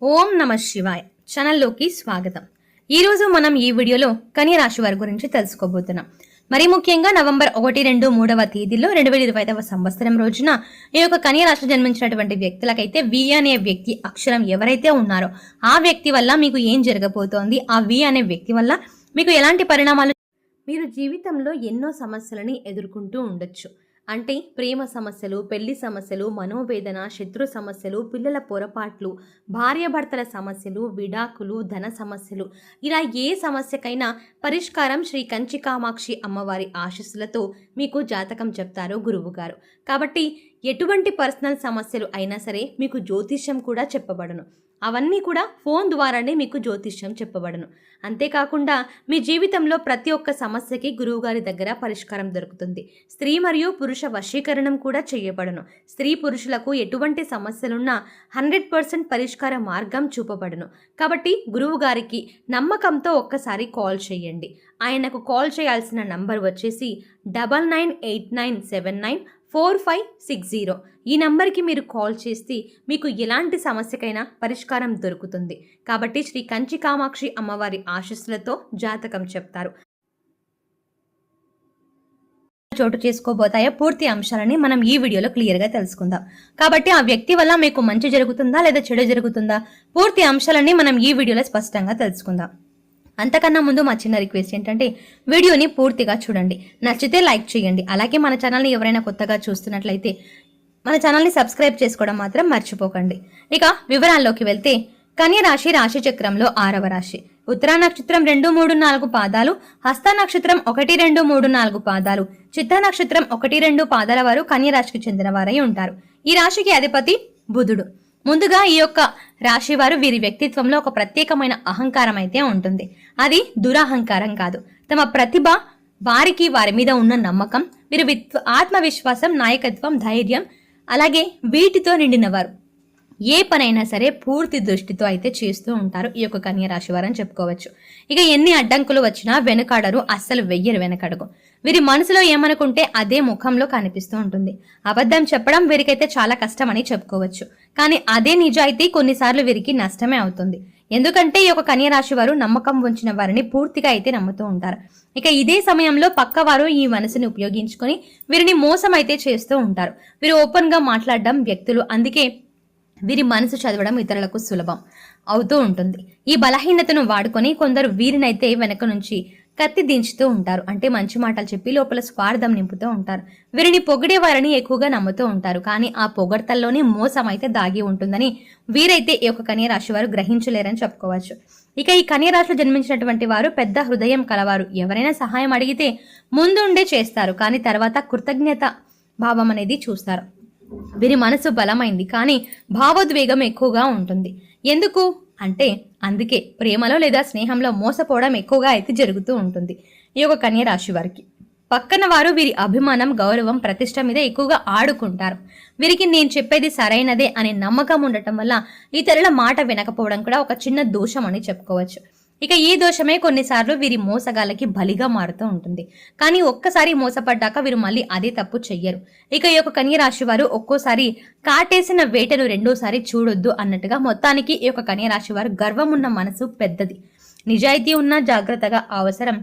ఓం నమ శివాయ ఛానల్లోకి స్వాగతం. ఈరోజు మనం ఈ వీడియోలో కన్య రాశి వారి గురించి తెలుసుకోబోతున్నాం. మరి ముఖ్యంగా నవంబర్ 1, 2, 3వ తేదీలో 2025వ సంవత్సరం రోజున ఈ యొక్క కన్య రాశిలో జన్మించినటువంటి వ్యక్తులకైతే వి అనే వ్యక్తి అక్షరం ఎవరైతే ఉన్నారో ఆ వ్యక్తి వల్ల మీకు ఏం జరగబోతోంది, ఆ వి అనే వ్యక్తి వల్ల మీకు ఎలాంటి పరిణామాలు, మీరు జీవితంలో ఎన్నో సమస్యలని ఎదుర్కొంటూ ఉండొచ్చు. అంటే ప్రేమ సమస్యలు, పెళ్లి సమస్యలు, మనోవేదన, శత్రు సమస్యలు, పిల్లల పొరపాట్లు, భార్యాభర్తల సమస్యలు, విడాకులు, ధన సమస్యలు, ఇలా ఏ సమస్యకైనా పరిష్కారం శ్రీ కంచి కామాక్షి అమ్మవారి ఆశీస్సులతో మీకు జాతకం చెప్తారు గురువుగారు. కాబట్టి ఎటువంటి పర్సనల్ సమస్యలు అయినా సరే మీకు జ్యోతిష్యం కూడా చెప్పబడను. అవన్నీ కూడా ఫోన్ ద్వారానే మీకు జ్యోతిష్యం చెప్పబడను. అంతేకాకుండా మీ జీవితంలో ప్రతి ఒక్క సమస్యకి గురువుగారి దగ్గర పరిష్కారం దొరుకుతుంది. స్త్రీ మరియు పురుష వశీకరణం కూడా చేయబడను. స్త్రీ పురుషులకు ఎటువంటి సమస్యలున్నా 100% పరిష్కార మార్గం చూపబడను. కాబట్టి గురువుగారికి నమ్మకంతో ఒక్కసారి కాల్ చేయండి. ఆయనకు కాల్ చేయాల్సిన నంబర్ వచ్చేసి 9989794560. ఈ నంబర్కి మీరు కాల్ చేస్తే మీకు ఎలాంటి సమస్యకైనా పరిష్కారం దొరుకుతుంది. కాబట్టి శ్రీ కంచి కామాక్షి అమ్మవారి ఆశీస్సులతో జాతకం చెప్తారు. చోటు చేసుకోబోతాయో పూర్తి అంశాలని మనం ఈ వీడియోలో క్లియర్గా తెలుసుకుందాం. కాబట్టి ఆ వ్యక్తి వల్ల మీకు మంచి జరుగుతుందా లేదా చెడు జరుగుతుందా, పూర్తి అంశాలని మనం ఈ వీడియోలో స్పష్టంగా తెలుసుకుందాం. అంతకన్నా ముందు మా చిన్న రిక్వెస్ట్ ఏంటంటే వీడియోని పూర్తిగా చూడండి, నచ్చితే లైక్ చేయండి. అలాగే మన ఛానల్ని ఎవరైనా కొత్తగా చూస్తున్నట్లయితే మన ఛానల్ని సబ్స్క్రైబ్ చేసుకోవడం మాత్రం మర్చిపోకండి. ఇక వివరాల్లోకి వెళ్తే కన్య రాశి రాశి చక్రంలో 6వ రాశి. ఉత్తరా నక్షత్రం 2, 3, 4 పాదాలు, హస్త నక్షత్రం 1, 2, 3, 4 పాదాలు, చిత్త నక్షత్రం 1, 2 పాదాల వారు కన్య రాశికి చెందిన వారై ఉంటారు. ఈ రాశికి అధిపతి బుధుడు. ముందుగా ఈ యొక్క రాశి వారు వీరి వ్యక్తిత్వంలో ఒక ప్రత్యేకమైన అహంకారం అయితే ఉంటుంది. అది దురహంకారం కాదు. తమ ప్రతిభ, వారి మీద ఉన్న నమ్మకం, వీరు ఆత్మవిశ్వాసం, నాయకత్వం, ధైర్యం, అలాగే వీటితో నిండినవారు. ఏ పనైనా సరే పూర్తి దృష్టితో అయితే చేస్తూ ఉంటారు ఈ యొక్క కన్య రాశి వారు అని చెప్పుకోవచ్చు. ఇక ఎన్ని అడ్డంకులు వచ్చినా వెనుకాడరు, అస్సలు వెయ్యరు వెనకడుగు. వీరి మనసులో ఏమనుకుంటే అదే ముఖంలో కనిపిస్తూ ఉంటుంది. అబద్ధం చెప్పడం వీరికైతే చాలా కష్టమని చెప్పుకోవచ్చు. కానీ అదే నిజాయితీ కొన్నిసార్లు వీరికి నష్టమే అవుతుంది. ఎందుకంటే ఈ యొక్క కన్య రాశి వారు నమ్మకం ఉంచిన వారిని పూర్తిగా అయితే నమ్ముతూ ఉంటారు. ఇక ఇదే సమయంలో పక్కవారు ఈ మనసుని ఉపయోగించుకొని వీరిని మోసం అయితే చేస్తూ ఉంటారు. వీరు ఓపెన్ గా మాట్లాడడం వ్యక్తులు, అందుకే వీరి మనసు చదవడం ఇతరులకు సులభం అవుతూ ఉంటుంది. ఈ బలహీనతను వాడుకొని కొందరు వీరినైతే వెనక నుంచి కత్తి దించుతూ ఉంటారు. అంటే మంచి మాటలు చెప్పి లోపల స్వార్థం నింపుతూ ఉంటారు. వీరిని పొగిడే వారిని ఎక్కువగా నమ్ముతూ ఉంటారు. కానీ ఆ పొగడ్తల్లోనే మోసం అయితే దాగి ఉంటుందని వీరైతే ఈ యొక్క కన్య రాశి వారు గ్రహించలేరని చెప్పుకోవచ్చు. ఇక ఈ కన్య రాశిలో జన్మించినటువంటి వారు పెద్ద హృదయం కలవారు. ఎవరైనా సహాయం అడిగితే ముందుండే చేస్తారు, కానీ తర్వాత కృతజ్ఞత భావం అనేది చూస్తారు. వీరి మనసు బలమైంది, కానీ భావోద్వేగం ఎక్కువగా ఉంటుంది. ఎందుకు అంటే అందుకే ప్రేమలో లేదా స్నేహంలో మోసపోవడం ఎక్కువగా అయితే జరుగుతూ ఉంటుంది ఈ యొక్క కన్య రాశి వారికి. పక్కన వారు వీరి అభిమానం, గౌరవం, ప్రతిష్ట మీద ఎక్కువగా ఆడుకుంటారు. వీరికి నేను చెప్పేది సరైనదే అనే నమ్మకం ఉండటం వల్ల ఇతరుల మాట వినకపోవడం కూడా ఒక చిన్న దోషం అని చెప్పుకోవచ్చు. ఇక ఈ దోషమే కొన్నిసార్లు వీరి మోసగాళ్ళకి బలిగా మారుతూ ఉంటుంది. కానీ ఒక్కసారి మోసపడ్డాక వీరు మళ్ళీ అదే తప్పు చెయ్యరు. ఇక ఈ యొక్క కన్య రాశి వారు ఒక్కోసారి కాటేసిన వేటను రెండోసారి చూడొద్దు అన్నట్టుగా, మొత్తానికి ఈ యొక్క కన్య రాశి వారు గర్వం ఉన్న మనసు పెద్దది, నిజాయితీ ఉన్న జాగ్రత్తగా అవసరం.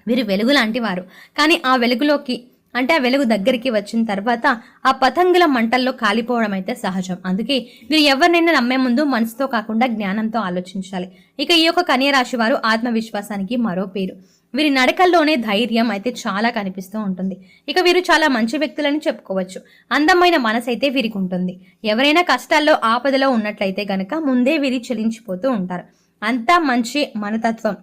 వీరు వెలుగు లాంటి వారు. కానీ ఆ వెలుగులోకి అంటే ఆ వెలుగు దగ్గరికి వచ్చిన తర్వాత ఆ పతంగుల మంటల్లో కాలిపోవడం అయితే సహజం. అందుకే వీరు ఎవరినైనా నమ్మే ముందు మనసుతో కాకుండా జ్ఞానంతో ఆలోచించాలి. ఇక ఈ యొక్క కన్య రాశి వారు ఆత్మవిశ్వాసానికి మరో పేరు. వీరి నడకల్లోనే ధైర్యం అయితే చాలా కనిపిస్తూ ఉంటుంది. ఇక వీరు చాలా మంచి వ్యక్తులని చెప్పుకోవచ్చు. అందమైన మనసు అయితే వీరికి ఉంటుంది. ఎవరైనా కష్టాల్లో, ఆపదలో ఉన్నట్లయితే గనక ముందే వీరి చెలించిపోతూ ఉంటారు. అంతా మంచి మనతత్వం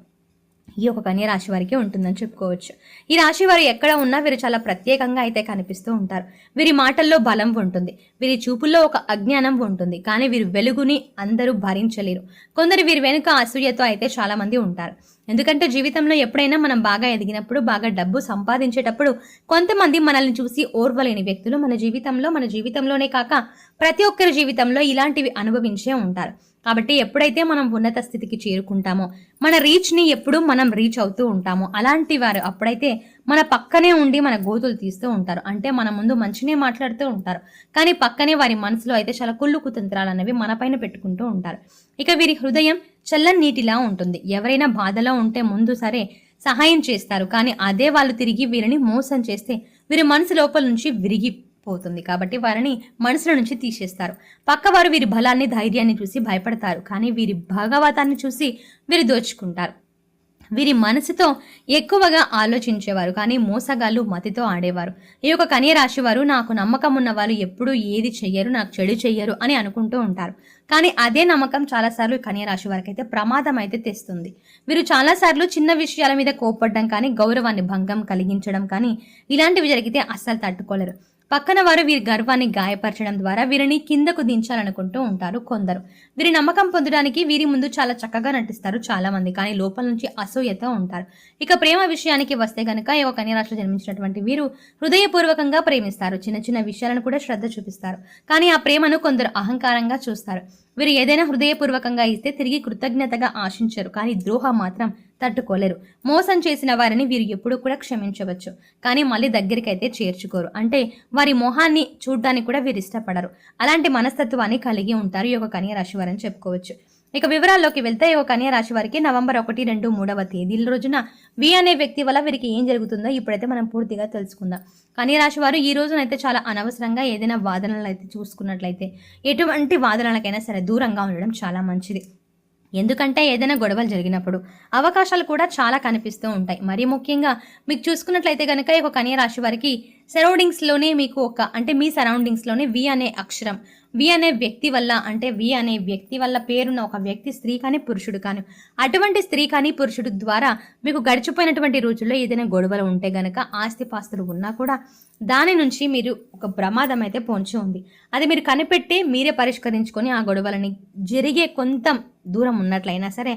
ఈ యొక్క కన్య రాశి వారికి ఉంటుందని చెప్పుకోవచ్చు. ఈ రాశి వారు ఎక్కడ ఉన్నా వీరు చాలా ప్రత్యేకంగా అయితే కనిపిస్తూ ఉంటారు. వీరి మాటల్లో బలం ఉంటుంది. వీరి చూపుల్లో ఒక అజ్ఞానం ఉంటుంది. కానీ వీరి వెలుగుని అందరూ భరించలేరు. కొందరు వీరి వెనుక అసూయతో అయితే చాలా మంది ఉంటారు. ఎందుకంటే జీవితంలో ఎప్పుడైనా మనం బాగా ఎదిగినప్పుడు, బాగా డబ్బు సంపాదించేటప్పుడు కొంతమంది మనల్ని చూసి ఓర్వలేని వ్యక్తులు మన జీవితంలోనే కాక ప్రతి ఒక్కరి జీవితంలో ఇలాంటివి అనుభవించే ఉంటారు. కాబట్టి ఎప్పుడైతే మనం ఉన్నత స్థితికి చేరుకుంటామో, మన రీచ్ని ఎప్పుడు మనం రీచ్ అవుతూ ఉంటామో, అలాంటి వారు అప్పుడైతే మన పక్కనే ఉండి మన గోతులు తీస్తూ ఉంటారు. అంటే మన ముందు మంచినే మాట్లాడుతూ ఉంటారు. కానీ పక్కనే వారి మనసులో అయితే చాలా కుళ్ళు కుతంత్రాలు అనేవి మన పైన పెట్టుకుంటూ ఉంటారు. ఇక వీరి హృదయం చల్లని నీటిలా ఉంటుంది. ఎవరైనా బాధలో ఉంటే ముందు సరే సహాయం చేస్తారు. కానీ అదే వాళ్ళు తిరిగి వీరిని మోసం చేస్తే వీరి మనసు లోపల నుంచి విరిగిపోతుంది. కాబట్టి వారిని మనసుల నుంచి తీసేస్తారు. పక్కవారు వీరి బలాన్ని ధైర్యాన్ని చూసి భయపడతారు. కానీ వీరి భాగవతాన్ని చూసి వీరు దోచుకుంటారు. వీరి మనసుతో ఎక్కువగా ఆలోచించేవారు. కానీ మోసగాళ్ళు మతితో ఆడేవారు. ఈ యొక్క కన్య రాశి వారు నాకు నమ్మకం ఉన్న వాళ్ళు ఎప్పుడూ ఏది చెయ్యరు, నాకు చెడు చెయ్యరు అని అనుకుంటూ ఉంటారు. కానీ అదే నమ్మకం చాలాసార్లు కన్య రాశి వారికి అయితే ప్రమాదం అయితే తెస్తుంది. వీరు చాలాసార్లు చిన్న విషయాల మీద కోపడడం కానీ, గౌరవాన్ని భంగం కలిగించడం కానీ ఇలాంటివి జరిగితే అస్సలు తట్టుకోలేరు. పక్కన వారు వీరి గర్వాన్ని గాయపరచడం ద్వారా వీరిని కిందకు దించాలనుకుంటూ ఉంటారు కొందరు. వీరి నమ్మకం పొందడానికి వీరి ముందు చాలా చక్కగా నటిస్తారు చాలా మంది. కానీ లోపల నుంచి అసూయతో ఉంటారు. ఇక ప్రేమ విషయానికి వస్తే గనక ఈ ఒక కన్య రాశిలో జన్మించినటువంటి వీరు హృదయపూర్వకంగా ప్రేమిస్తారు. చిన్న చిన్న విషయాలను కూడా శ్రద్ధ చూపిస్తారు. కానీ ఆ ప్రేమను కొందరు అహంకారంగా చూస్తారు. వీరు ఏదైనా హృదయపూర్వకంగా ఇస్తే తిరిగి కృతజ్ఞతగా ఆశించరు. కానీ ద్రోహం మాత్రం తట్టుకోలేరు. మోసం చేసిన వారిని వీరు ఎప్పుడూ కూడా క్షమించవచ్చు. కానీ మళ్ళీ దగ్గరికి అయితే చేర్చుకోరు. అంటే వారి మొహాన్ని చూడ్డానికి కూడా వీరు ఇష్టపడరు. అలాంటి మనస్తత్వాన్ని కలిగి ఉంటారు ఈ యొక్క కన్య రాశి వారని చెప్పుకోవచ్చు. ఇక వివరాల్లోకి వెళ్తే ఈ కన్య రాశి వారికి నవంబర్ 1, 2, 3వ తేదీల రోజున వి అనే వ్యక్తి వల్ల వీరికి ఏం జరుగుతుందో ఇప్పుడైతే మనం పూర్తిగా తెలుసుకుందాం. కన్య రాశి వారు ఈ రోజునైతే చాలా అనవసరంగా ఏదైనా వాదనలు అయితే చూసుకున్నట్లయితే ఎటువంటి వాదనలకైనా సరే దూరంగా ఉండడం చాలా మంచిది. ఎందుకంటే ఏదైనా గొడవలు జరిగినప్పుడు అవకాశాలు కూడా చాలా కనిపిస్తూ ఉంటాయి. మరీ ముఖ్యంగా మీకు చూసుకున్నట్లయితే కనుక ఈ కన్య రాశి వారికి సరౌండింగ్స్లోనే మీకు మీ సరౌండింగ్స్లోనే వి అనే అక్షరం, వి అనే వ్యక్తి వల్ల, అంటే వి అనే వ్యక్తి వల్ల పేరున్న ఒక వ్యక్తి స్త్రీ కానీ పురుషుడు కానీ, అటువంటి స్త్రీ కానీ పురుషుడు ద్వారా మీకు గడిచిపోయినటువంటి రోజుల్లో ఏదైనా గొడవలు ఉంటే గనక ఆస్తిపాస్తులు ఉన్నా కూడా దాని నుంచి మీరు ఒక ప్రమాదం అయితే పొంచి ఉంది. అది మీరు కనిపెట్టి మీరే పరిష్కరించుకొని ఆ గొడవలని జరిగే కొంత దూరం ఉన్నట్లయినా సరే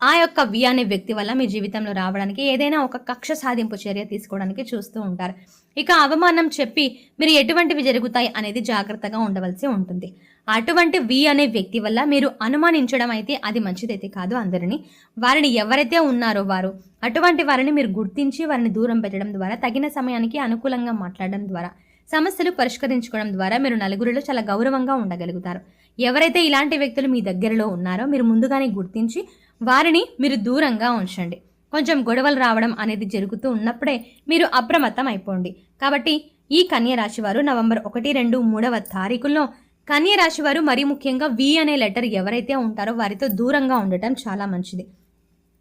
ఆ యొక్క వి అనే వ్యక్తి వల్ల మీ జీవితంలో రావడానికి ఏదైనా ఒక కక్ష సాధింపు చర్య తీసుకోవడానికి చూస్తూ ఉంటారు. ఇక అవమానం చెప్పి మీరు ఎటువంటివి జరుగుతాయి అనేది జాగ్రత్తగా ఉండవలసి ఉంటుంది. అటువంటి వి అనే వ్యక్తి వల్ల మీరు అనుమానించడం అయితే అది మంచిదైతే కాదు. అందరినీ వారిని ఎవరైతే ఉన్నారో వారు అటువంటి వారిని మీరు గుర్తించి వారిని దూరం పెట్టడం ద్వారా, తగిన సమయానికి అనుకూలంగా మాట్లాడడం ద్వారా, సమస్యలు పరిష్కరించుకోవడం ద్వారా మీరు నలుగురిలో చాలా గౌరవంగా ఉండగలుగుతారు. ఎవరైతే ఇలాంటి వ్యక్తులు మీ దగ్గరలో ఉన్నారో మీరు ముందుగానే గుర్తించి వారిని మీరు దూరంగా ఉంచండి. కొంచెం గొడవలు రావడం అనేది జరుగుతూ ఉన్నప్పుడే మీరు అప్రమత్తం అయిపోండి. కాబట్టి ఈ కన్య రాశి వారు నవంబర్ 1, 2, 3వ తారీఖుల్లో కన్య రాశి వారు మరీ ముఖ్యంగా వి అనే లెటర్ ఎవరైతే ఉంటారో వారితో దూరంగా ఉండటం చాలా మంచిది.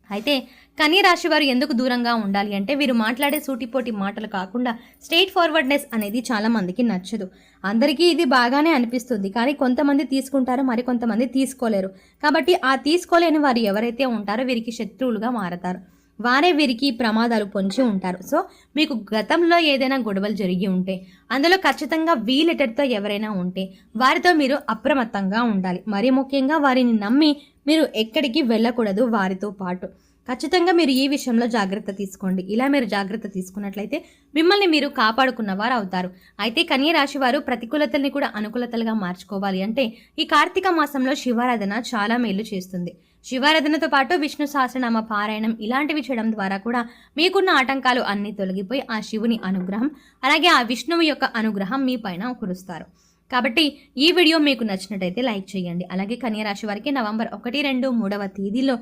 అయితే కన్య రాశి వారు ఎందుకు దూరంగా ఉండాలి అంటే వీరు మాట్లాడే సూటిపోటి మాటలు కాకుండా స్ట్రైట్ ఫార్వర్డ్నెస్ అనేది చాలా మందికి నచ్చదు. అందరికీ ఇది బాగానే అనిపిస్తుంది. కానీ కొంతమంది తీసుకుంటారు, మరి కొంతమంది తీసుకోలేరు. కాబట్టి ఆ తీసుకోలేని వారు ఎవరైతే ఉంటారో వీరికి శత్రువులుగా మారతారు. వారే వీరికి ప్రమాదాలు పొంచి ఉంటారు. సో మీకు గతంలో ఏదైనా గొడవలు జరిగి ఉంటే అందులో ఖచ్చితంగా వి లెటర్తో ఎవరైనా ఉంటే వారితో మీరు అప్రమత్తంగా ఉండాలి. మరీ ముఖ్యంగా వారిని నమ్మి మీరు ఎక్కడికి వెళ్ళకూడదు. వారితో పాటు ఖచ్చితంగా మీరు ఈ విషయంలో జాగ్రత్త తీసుకోండి. ఇలా మీరు జాగ్రత్త తీసుకున్నట్లయితే మిమ్మల్ని మీరు కాపాడుకున్నవారు అవుతారు. అయితే కన్య రాశి వారు ప్రతికూలతల్ని కూడా అనుకూలతలుగా మార్చుకోవాలి అంటే ఈ కార్తీక మాసంలో శివారాధన చాలా మేలు చేస్తుంది. శివారాధనతో పాటు విష్ణు సహస్రనామ పారాయణం ఇలాంటివి చేయడం ద్వారా కూడా మీకున్న ఆటంకాలు అన్నీ తొలగిపోయి ఆ శివుని అనుగ్రహం అలాగే ఆ విష్ణువు యొక్క అనుగ్రహం మీ పైన కురుస్తారు. కాబట్టి ఈ వీడియో మీకు నచ్చినట్టయితే లైక్ చేయండి. అలాగే కన్య రాశి వారికి నవంబర్ 1, 2, 3వ తేదీలో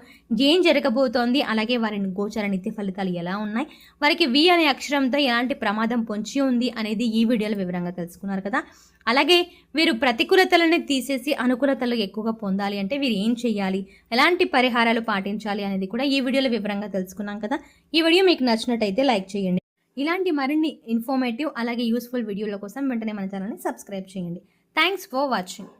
ఏం జరగబోతోంది, అలాగే వారిని గోచర నిత్య ఫలితాలు ఎలా ఉన్నాయి, వారికి వి అనే అక్షరంతో ఎలాంటి ప్రమాదం పొంచి ఉంది అనేది ఈ వీడియోలో వివరంగా తెలుసుకున్నారు కదా. అలాగే వీరు ప్రతికూలతలను తీసేసి అనుకూలతలు ఎక్కువగా పొందాలి అంటే వీరు ఏం చేయాలి, ఎలాంటి పరిహారాలు పాటించాలి అనేది కూడా ఈ వీడియోలో వివరంగా తెలుసుకున్నాం కదా. ఈ వీడియో మీకు నచ్చినట్టయితే లైక్ చేయండి. ఇలాంటి మరిన్ని ఇన్ఫర్మేటివ్ అలాగే యూస్ఫుల్ వీడియోల కోసం వెంటనే మన ఛానల్ని సబ్స్క్రైబ్ చేయండి. Thanks for watching.